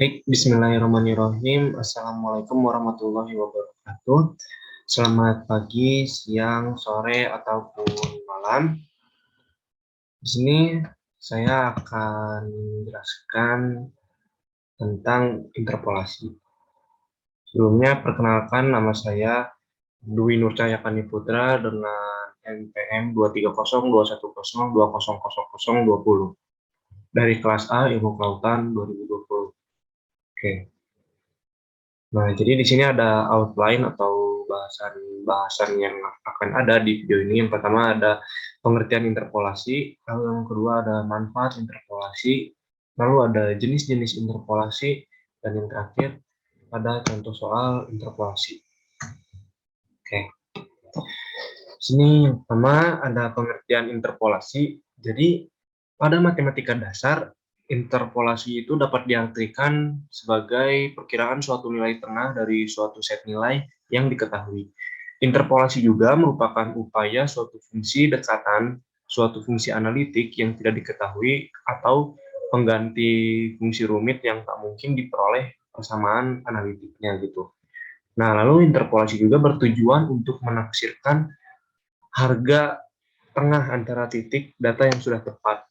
Baik, bismillahirrahmanirrahim. Assalamualaikum warahmatullahi wabarakatuh. Selamat pagi, siang, sore, ataupun malam. Di sini saya akan menjelaskan tentang interpolasi. Sebelumnya, perkenalkan nama saya Dwi Nur Cahya Putra dengan NPM 23021020020 dari kelas A Ilmu Kelautan 2020. Oke. Nah, jadi di sini ada outline atau bahasan-bahasan yang akan ada di video ini. Yang pertama ada pengertian interpolasi, lalu yang kedua ada manfaat interpolasi, lalu ada jenis-jenis interpolasi, dan yang terakhir ada contoh soal interpolasi. Oke. Sini yang pertama ada pengertian interpolasi. Jadi pada matematika dasar, interpolasi itu dapat diartikan sebagai perkiraan suatu nilai tengah dari suatu set nilai yang diketahui. Interpolasi juga merupakan upaya suatu fungsi dekatan, suatu fungsi analitik yang tidak diketahui, atau pengganti fungsi rumit yang tak mungkin diperoleh persamaan analitiknya gitu. Nah, lalu interpolasi juga bertujuan untuk menafsirkan harga tengah antara titik data yang sudah tepat.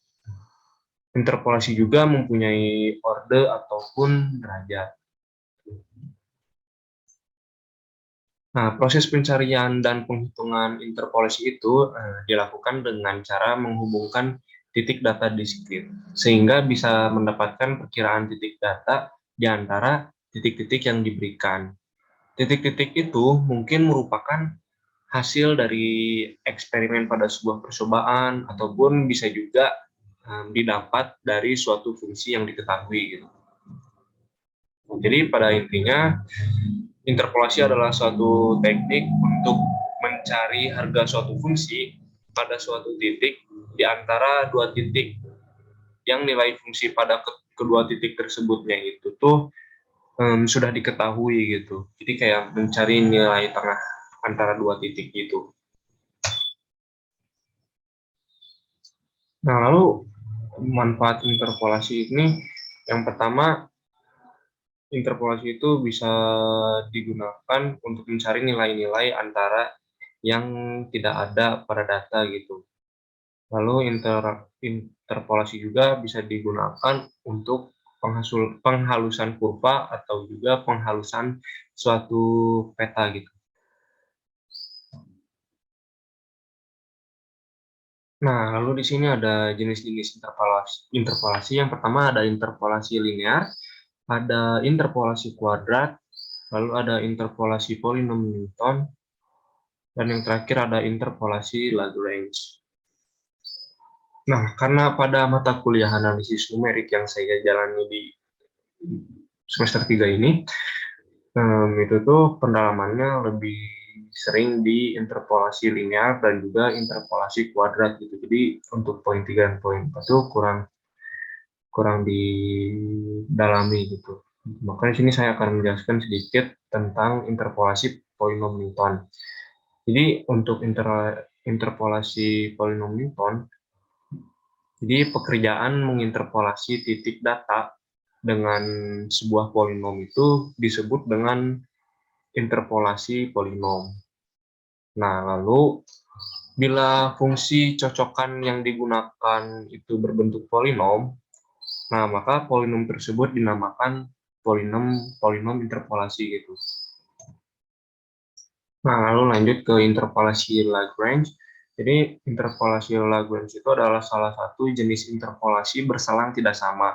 Interpolasi juga mempunyai orde ataupun derajat. Nah, proses pencarian dan penghitungan interpolasi itu dilakukan dengan cara menghubungkan titik data diskrit, sehingga bisa mendapatkan perkiraan titik data di antara titik-titik yang diberikan. Titik-titik itu mungkin merupakan hasil dari eksperimen pada sebuah percobaan, ataupun bisa juga didapat dari suatu fungsi yang diketahui gitu. Jadi pada intinya interpolasi adalah suatu teknik untuk mencari harga suatu fungsi pada suatu titik di antara dua titik yang nilai fungsi pada kedua titik tersebutnya itu tuh sudah diketahui gitu. Jadi kayak mencari nilai tengah antara dua titik itu. Nah, lalu manfaat interpolasi ini yang pertama, interpolasi itu bisa digunakan untuk mencari nilai-nilai antara yang tidak ada pada data gitu. Lalu interpolasi juga bisa digunakan untuk penghalusan kurva atau juga penghalusan suatu peta gitu. Nah, lalu di sini ada jenis-jenis interpolasi. Yang pertama ada interpolasi linear, ada interpolasi kuadrat, lalu ada interpolasi polinom Newton, dan yang terakhir ada interpolasi Lagrange. Nah, karena pada mata kuliah analisis numerik yang saya jalani di semester 3 ini, itu tuh pendalamannya lebih sering di interpolasi linear dan juga interpolasi kuadrat gitu. Jadi untuk poin 3 dan poin 4 itu kurang didalami gitu. Maka di sini saya akan menjelaskan sedikit tentang interpolasi polinom Newton. Jadi untuk interpolasi polinom Newton, jadi pekerjaan menginterpolasi titik data dengan sebuah polinom itu disebut dengan interpolasi polinom. Nah, lalu bila fungsi cocokan yang digunakan itu berbentuk polinom, nah maka polinom tersebut dinamakan polinom interpolasi gitu. Nah, lalu lanjut ke interpolasi Lagrange. Jadi interpolasi Lagrange itu adalah salah satu jenis interpolasi berselang tidak sama.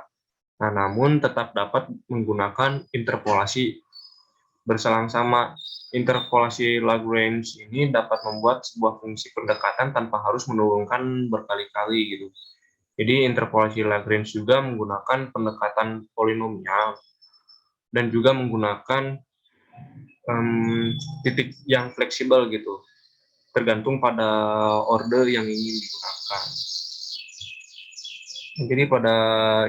Nah, namun tetap dapat menggunakan interpolasi berselang sama. Interpolasi Lagrange ini dapat membuat sebuah fungsi pendekatan tanpa harus menurunkan berkali-kali gitu. Jadi interpolasi Lagrange juga menggunakan pendekatan polinomial dan juga menggunakan titik yang fleksibel gitu, tergantung pada order yang ingin digunakan. Jadi pada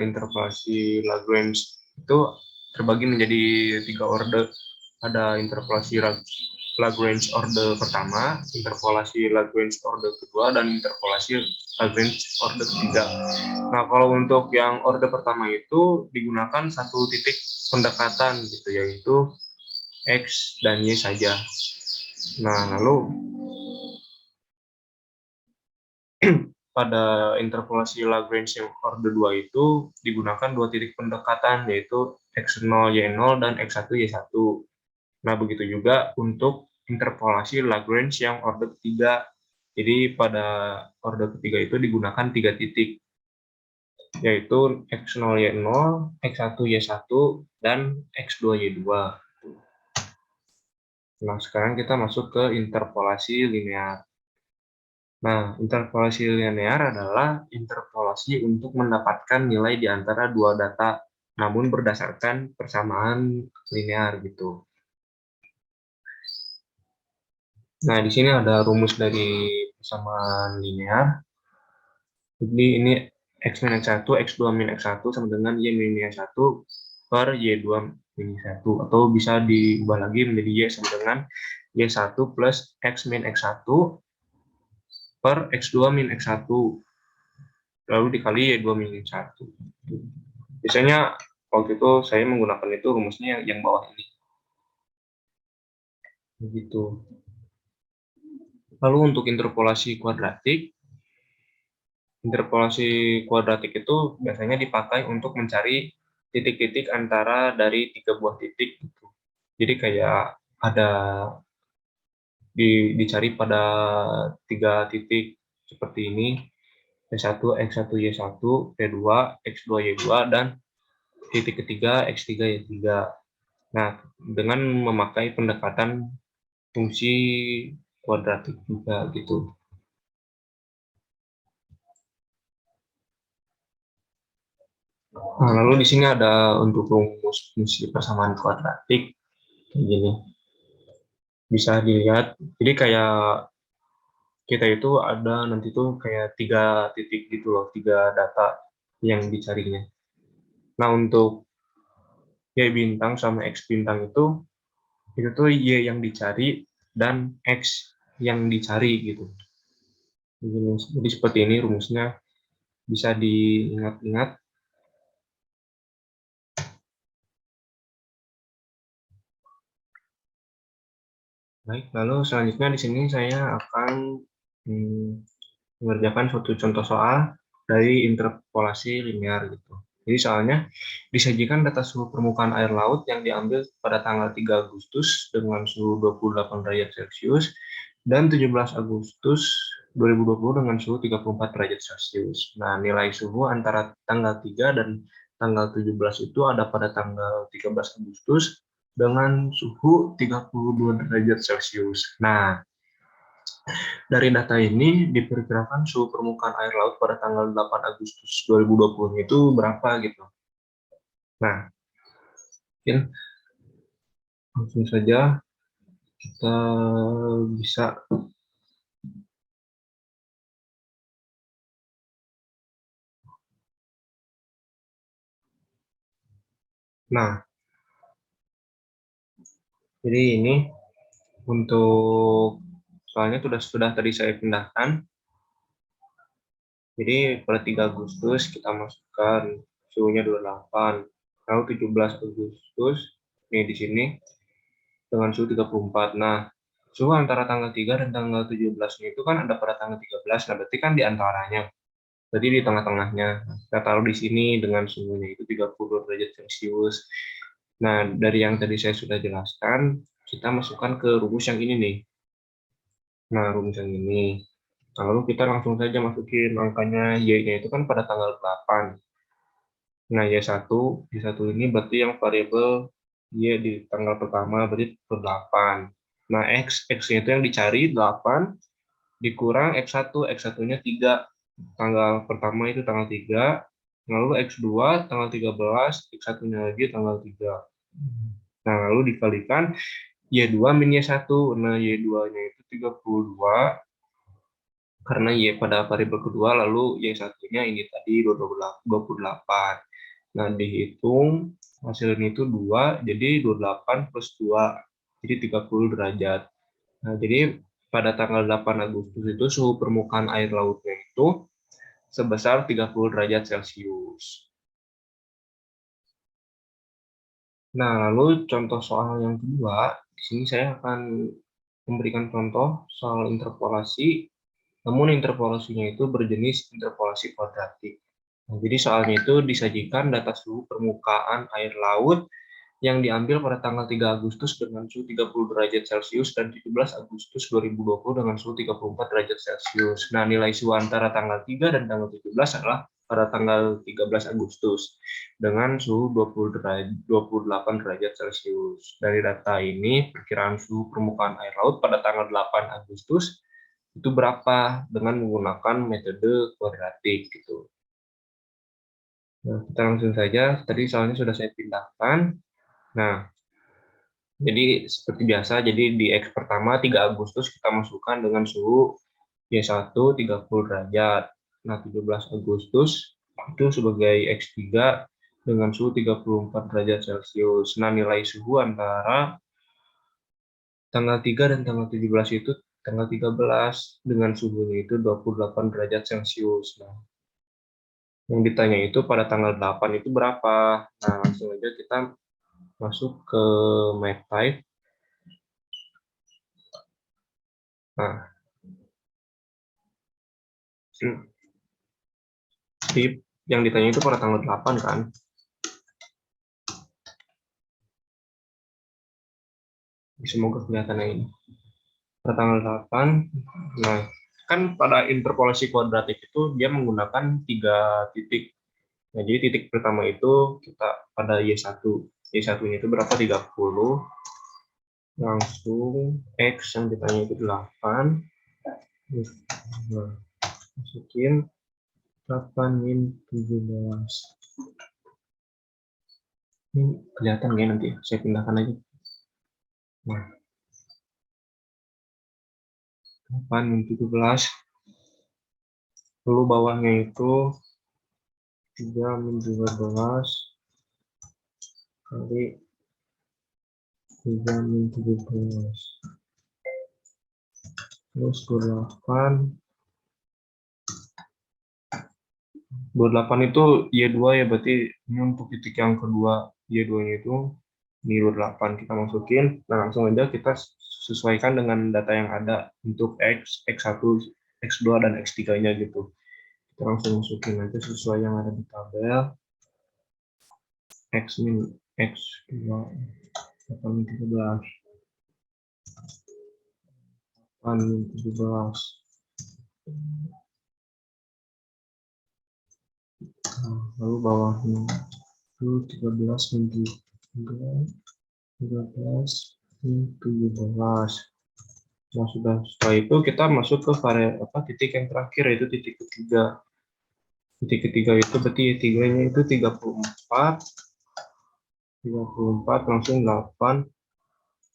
interpolasi Lagrange itu terbagi menjadi 3 order. Ada interpolasi Lagrange order pertama, interpolasi Lagrange order kedua, dan interpolasi Lagrange order ketiga. Nah, kalau untuk yang order pertama itu digunakan satu titik pendekatan gitu, yaitu X dan Y saja. Nah, lalu pada interpolasi Lagrange yang order 2 itu digunakan dua titik pendekatan, yaitu X0, Y0, dan X1, Y1. Nah, begitu juga untuk interpolasi Lagrange yang order ketiga. Jadi pada order ketiga itu digunakan tiga titik, yaitu X0, Y0, X1, Y1, dan X2, Y2. Nah, sekarang kita masuk ke interpolasi linear. Nah, interpolasi linear adalah interpolasi untuk mendapatkan nilai di antara dua data, namun berdasarkan persamaan linear gitu. Nah, di sini ada rumus dari persamaan linear. Jadi ini X min X1, X2 min X1 sama dengan Y min Y1 per Y2 min Y1. Atau bisa diubah lagi menjadi Y sama dengan Y1 plus X min X1 per X2 min X1. Lalu dikali Y2 min Y1. Biasanya waktu itu saya menggunakan itu rumusnya yang bawah ini. Begitu. Lalu untuk interpolasi kuadratik itu biasanya dipakai untuk mencari titik-titik antara dari tiga buah titik gitu. Jadi kayak ada dicari pada tiga titik seperti ini, X1, X1, Y1, P2, X2, Y2, dan titik ketiga X3, Y3. Nah, dengan memakai pendekatan fungsi kuadratik juga gitu. Nah, lalu di sini ada untuk rumus fungsi persamaan kuadratik kayak gini. Bisa dilihat. Jadi kayak kita itu ada nanti tuh kayak tiga titik gitu loh, tiga data yang dicarinya. Nah, untuk Y bintang sama X bintang itu tuh Y yang dicari dan X yang dicari gitu. Jadi seperti ini rumusnya, bisa diingat-ingat. Baik, lalu selanjutnya di sini saya akan mengerjakan suatu contoh soal dari interpolasi linear gitu. Jadi soalnya disajikan data suhu permukaan air laut yang diambil pada tanggal 3 Agustus dengan suhu 28 derajat Celcius dan 17 Agustus 2020 dengan suhu 34 derajat Celcius. Nah, nilai suhu antara tanggal 3 dan tanggal 17 itu ada pada tanggal 13 Agustus dengan suhu 32 derajat Celcius. Nah, dari data ini diperkirakan suhu permukaan air laut pada tanggal 8 Agustus 2020 itu berapa gitu. Nah, mungkin langsung saja kita bisa. Nah, jadi ini untuk soalnya sudah tadi saya pindahkan. Jadi pada 3 Agustus kita masukkan suhunya 28. Lalu 17 Agustus ini di sini dengan suhu 34. Nah, suhu antara tanggal 3 dan tanggal 17 itu kan ada pada tanggal 13. Nah, berarti kan di antaranya. Berarti di tengah-tengahnya. Kita taruh di sini dengan suhunya itu 30 derajat Celcius. Nah, dari yang tadi saya sudah jelaskan, kita masukkan ke rumus yang ini nih. Nah, rumus yang ini. Lalu kita langsung saja masukin angkanya Y-nya itu kan pada tanggal 8. Nah, Y1 ini berarti yang variabel Y di tanggal pertama berarti 8. Nah, X-nya itu yang dicari 8 dikurang X1, X1-nya 3. Tanggal pertama itu tanggal 3, lalu X2 tanggal 13, X1-nya lagi tanggal 3. Nah, lalu dikalikan Y2 min Y1. Nah, Y2-nya itu 32, karena Y pada variabel kedua, lalu Y1-nya ini tadi 28. Nah, dihitung hasilnya itu 2, jadi 28 plus 2, jadi 30 derajat. Nah, jadi pada tanggal 8 Agustus itu suhu permukaan air lautnya itu sebesar 30 derajat Celcius. Nah, lalu contoh soal yang kedua, di sini saya akan memberikan contoh soal interpolasi, namun interpolasinya itu berjenis interpolasi kuadratik. Nah, jadi soalnya itu disajikan data suhu permukaan air laut yang diambil pada tanggal 3 Agustus dengan suhu 30 derajat Celcius dan 17 Agustus 2020 dengan suhu 34 derajat Celcius. Nah, nilai suhu antara tanggal 3 dan tanggal 17 adalah pada tanggal 13 Agustus dengan suhu 28 derajat Celcius. Dari data ini, perkiraan suhu permukaan air laut pada tanggal 8 Agustus itu berapa dengan menggunakan metode kuadratik gitu. Nah, kita langsung saja. Tadi soalnya sudah saya pindahkan. Nah, jadi seperti biasa, jadi di X pertama 3 Agustus kita masukkan dengan suhu Y1 30 derajat. Nah, 17 Agustus itu sebagai X3 dengan suhu 34 derajat Celcius. Nah, nilai suhu antara tanggal 3 dan tanggal 17 itu tanggal 13 dengan suhunya itu 28 derajat Celcius. Nah, yang ditanya itu pada tanggal 8 itu berapa? Nah, langsung aja kita masuk ke MathType. Nah, yang ditanya itu pada tanggal 8 kan? Semoga kelihatan ini. Pada tanggal 8, nah, kan pada interpolasi kuadratik itu dia menggunakan 3 titik. Nah, jadi titik pertama itu kita pada Y1. Y1-nya itu berapa? 30. Langsung X yang ditanya itu 8. Nah, masukin 8 min 17. Ini kelihatan nggak nanti? Saya pindahkan aja. Nah, 8 min 17. Lalu bawahnya itu 3 min 17 kali 3 min 17. Terus 28. 28 itu Y2 ya, berarti ini untuk titik yang kedua. Y2-nya itu ini 28 kita masukin. Nah, langsung aja kita sesuaikan dengan data yang ada untuk X, X1, X2, dan X3-nya gitu. Kita langsung masukin aja sesuai yang ada di tabel. X min X2 8 min 17 8 min 17. Nah, lalu bawahnya itu 13 min 13 min 17. Nah, sudah. Setelah itu kita masuk ke titik yang terakhir, yaitu titik ketiga. Titik ketiga itu berarti tiganya itu 34 langsung 8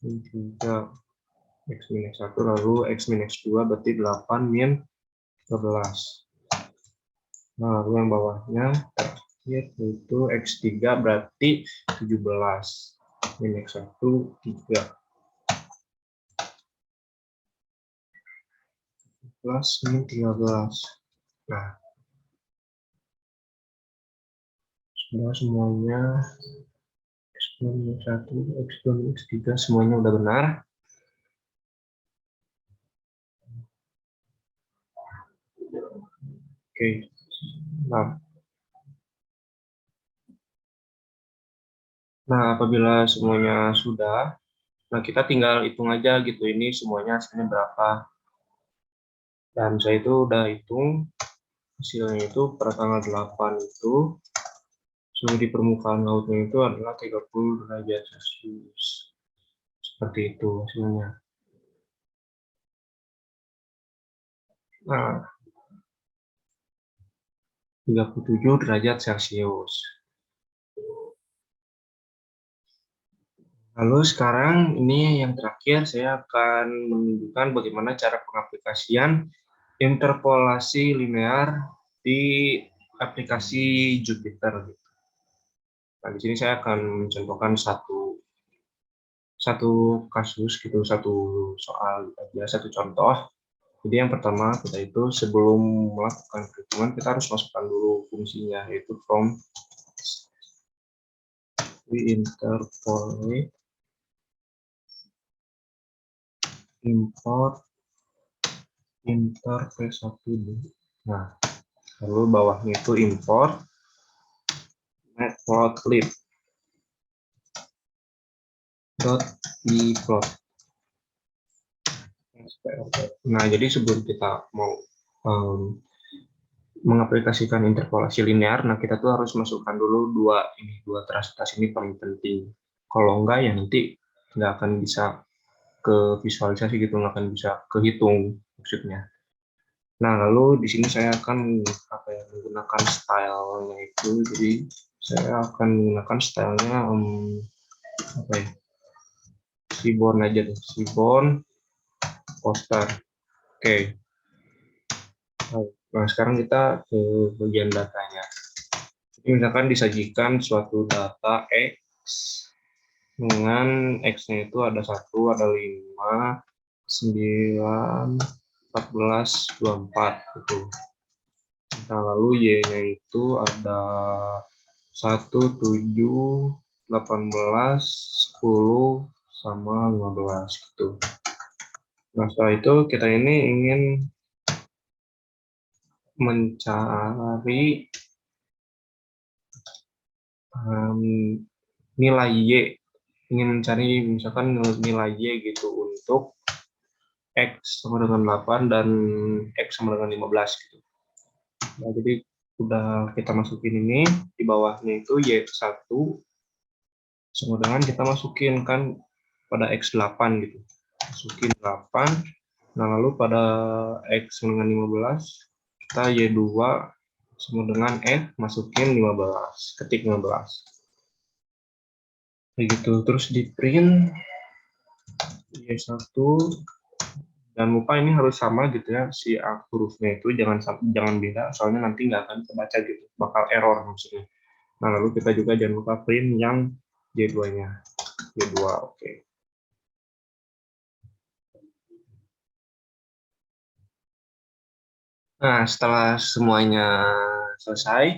min 3 X min X1 lalu X min X2 berarti 8 min 13. Nah, lalu yang bawahnya terakhir itu X3 berarti 17 min X1 3 plus min 13. Nah, sudah semuanya X2 min X1, X2 min X3 semuanya udah benar. Oke. Nah, apabila semuanya sudah, nah kita tinggal hitung aja gitu, ini semuanya hasilnya berapa. Dan saya itu udah hitung hasilnya itu pada tanggal 8 itu suhu di permukaan lautnya itu adalah 30 derajat Celcius. Seperti itu hasilnya. Nah, 37 derajat Celcius. Lalu sekarang ini yang terakhir saya akan menunjukkan bagaimana cara pengaplikasian interpolasi linear di aplikasi Jupyter. Nah, di sini saya akan mencontohkan satu satu kasus gitu, satu soal aja, satu contoh. Jadi yang pertama kita itu sebelum melakukan perhitungan kita harus masukkan dulu fungsinya, yaitu from interpolate import inter P1 dulu. Nah, lalu bawahnya itu import matplotlib .plot. Nah, jadi sebelum kita mau mengaplikasikan interpolasi linear, nah kita tuh harus masukkan dulu dua transaksi ini paling penting. Kalau enggak ya nanti nggak akan bisa ke visualisasi gitu, nggak akan bisa kehitung maksudnya. Nah, lalu di sini saya akan menggunakan stylenya itu, jadi saya akan menggunakan stylenya seaborn aja deh, seaborn poster. Oke. Nah, sekarang kita ke bagian datanya. Jadi misalkan disajikan suatu data X dengan X-nya itu ada 1, ada 5, 9, 14, 24 gitu. Nah, lalu Y-nya itu ada 1, 7, 18, 10, sama 15 gitu. Nah, setelah itu kita ini ingin mencari nilai Y, ingin mencari misalkan nilai Y gitu untuk X sama dengan 8 dan X sama dengan 15 gitu. Nah, jadi udah kita masukin ini, di bawahnya itu Y1 sama dengan kita masukin kan pada X8 gitu. Masukin 8, nah lalu pada X sama dengan 15, kita Y2 sama dengan F masukin 15, ketik 15. Begitu, terus di print Y1, jangan lupa ini harus sama gitu ya, si hurufnya itu jangan beda, soalnya nanti nggak akan kebaca gitu, bakal error maksudnya. Nah, lalu kita juga jangan lupa print yang Y2-nya. Y2, oke. Nah, setelah semuanya selesai,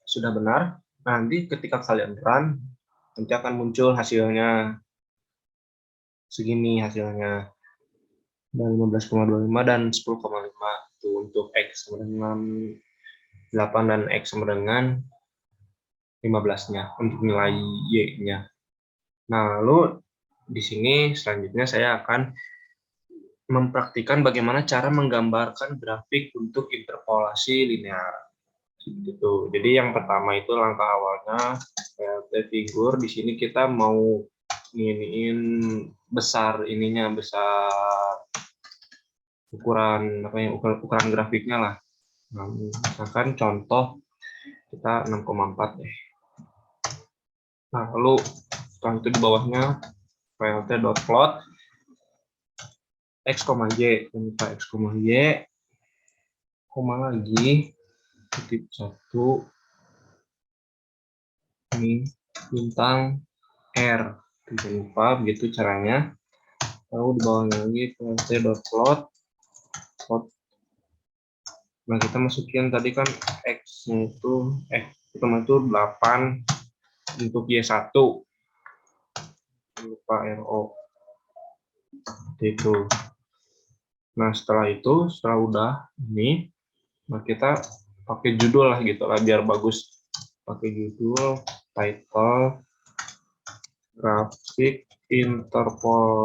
sudah benar, nanti ketika kalian run, nanti akan muncul hasilnya segini hasilnya. Dan 15,25 dan 10,5 itu untuk X sama dengan 8 dan X sama dengan 15-nya untuk nilai Y-nya. Nah, lalu di sini selanjutnya saya akan mempraktikkan bagaimana cara menggambarkan grafik untuk interpolasi linear. Gitu. Jadi yang pertama itu langkah awalnya PLT figur. Di sini kita mau nginiin besar ininya, besar ukuran ukuran grafiknya lah. Nah, misalkan contoh kita 6,4 deh. Nah, lalu setelah itu di bawahnya plt.plot x, y, minta x, y, koma lagi titik 1 ini bintang R. Tidak lupa begitu caranya. Lalu di bawahnya lagi plt.plot plot. Nah, kita masukin tadi kan x-nya itu pertama itu 8 untuk Y1. Lupa RO. Itu. Nah, setelah itu, setelah udah ini, nah kita pakai judul lah gitu lah biar bagus. Pakai judul, title, grafik interpolasi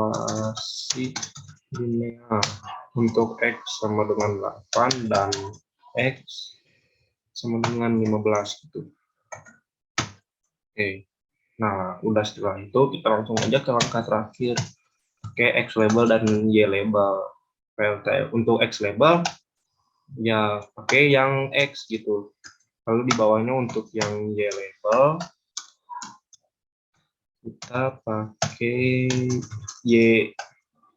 linear untuk X sama dengan 8 dan X sama dengan 15 gitu. Oke. Nah, udah setelah itu kita langsung aja ke langkah terakhir. Pakai X label dan Y label. PLT untuk X label ya pakai yang X gitu. Lalu di bawahnya untuk yang Y label kita pakai Y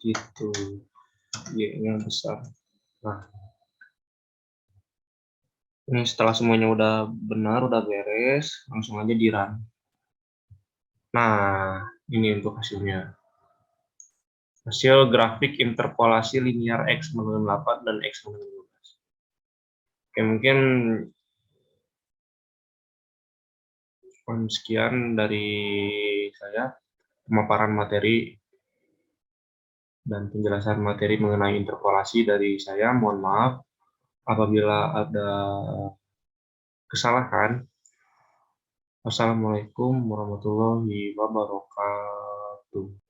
gitu. Y-nya besar. Nah, ini setelah semuanya udah benar, udah beres, langsung aja di run. Nah, ini untuk hasilnya. Hasil grafik interpolasi linear X menggunakan 8 dan X menggunakan 12. Oke, mungkin sekian dari saya, pemaparan materi dan penjelasan materi mengenai interpolasi dari saya. Mohon maaf apabila ada kesalahan. Wassalamualaikum warahmatullahi wabarakatuh.